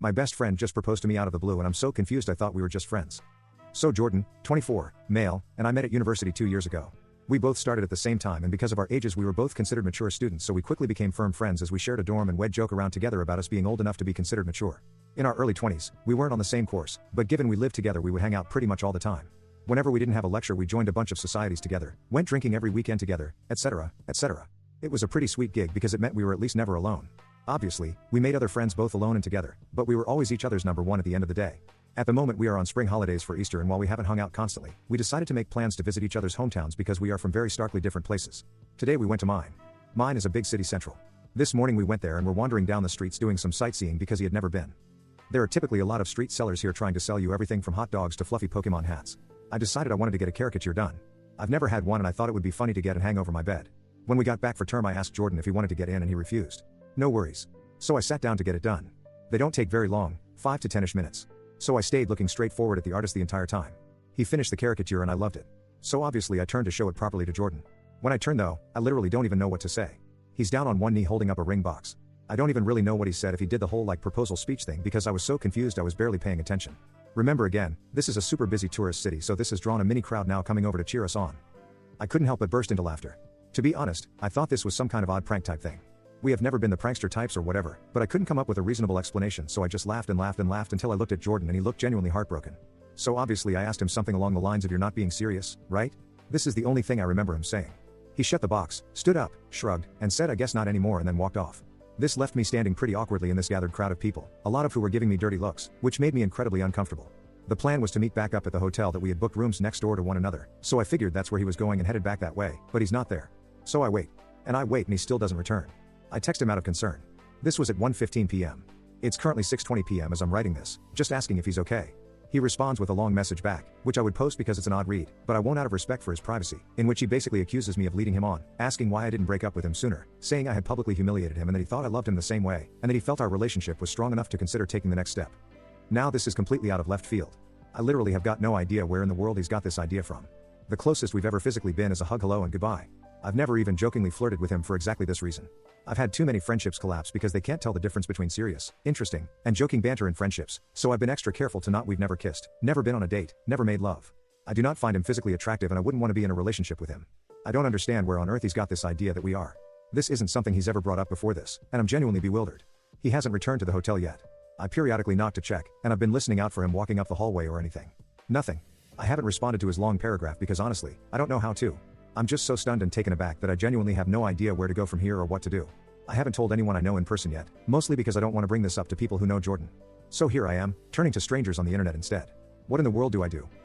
My best friend just proposed to me out of the blue and I'm so confused I thought we were just friends. So Jordan, 24, male, and I met at university 2 years ago. We both started at the same time and because of our ages we were both considered mature students, so we quickly became firm friends as we shared a dorm and we'd joke around together about us being old enough to be considered mature. In our early 20s, we weren't on the same course, but given we lived together we would hang out pretty much all the time. Whenever we didn't have a lecture we joined a bunch of societies together, went drinking every weekend together, etc., etc. It was a pretty sweet gig because it meant we were at least never alone. Obviously, we made other friends both alone and together, but we were always each other's number one at the end of the day. At the moment we are on spring holidays for Easter, and while we haven't hung out constantly, we decided to make plans to visit each other's hometowns because we are from very starkly different places. Today we went to mine. Mine is a big city central. This morning we went there and were wandering down the streets doing some sightseeing because he had never been. There are typically a lot of street sellers here trying to sell you everything from hot dogs to fluffy Pokemon hats. I decided I wanted to get a caricature done. I've never had one and I thought it would be funny to get and hang over my bed. When we got back for term I asked Jordan if he wanted to get in and he refused. No worries. So I sat down to get it done. They don't take very long, 5 to 10ish minutes. So I stayed looking straight forward at the artist the entire time. He finished the caricature and I loved it. So obviously I turned to show it properly to Jordan. When I turned though, I literally don't even know what to say. He's down on one knee holding up a ring box. I don't even really know what he said, if he did the whole like proposal speech thing, because I was so confused I was barely paying attention. Remember again, this is a super busy tourist city, so this has drawn a mini crowd now coming over to cheer us on. I couldn't help but burst into laughter. To be honest, I thought this was some kind of odd prank type thing. We have never been the prankster types or whatever, but I couldn't come up with a reasonable explanation, so I just laughed and laughed and laughed until I looked at Jordan and he looked genuinely heartbroken. So obviously I asked him something along the lines of, "You're not being serious, right?" This is the only thing I remember him saying. He shut the box, stood up, shrugged, and said, "I guess not anymore," and then walked off. This left me standing pretty awkwardly in this gathered crowd of people, a lot of who were giving me dirty looks, which made me incredibly uncomfortable. The plan was to meet back up at the hotel that we had booked rooms next door to one another, so I figured that's where he was going and headed back that way, but he's not there. So I wait. And I wait and he still doesn't return. I text him out of concern. This was at 1:15 p.m. It's currently 6:20 p.m. as I'm writing this, just asking if he's okay. He responds with a long message back, which I would post because it's an odd read, but I won't out of respect for his privacy, in which he basically accuses me of leading him on, asking why I didn't break up with him sooner, saying I had publicly humiliated him and that he thought I loved him the same way, and that he felt our relationship was strong enough to consider taking the next step. Now this is completely out of left field. I literally have got no idea where in the world he's got this idea from. The closest we've ever physically been is a hug, hello, and goodbye. I've never even jokingly flirted with him for exactly this reason. I've had too many friendships collapse because they can't tell the difference between serious, interesting, and joking banter in friendships, so I've been extra careful to not. We've never kissed, never been on a date, never made love. I do not find him physically attractive and I wouldn't want to be in a relationship with him. I don't understand where on earth he's got this idea that we are. This isn't something he's ever brought up before this, and I'm genuinely bewildered. He hasn't returned to the hotel yet. I periodically knock to check, and I've been listening out for him walking up the hallway or anything. Nothing. I haven't responded to his long paragraph because honestly, I don't know how to. I'm just so stunned and taken aback that I genuinely have no idea where to go from here or what to do. I haven't told anyone I know in person yet, mostly because I don't want to bring this up to people who know Jordan. So here I am, turning to strangers on the internet instead. What in the world do I do?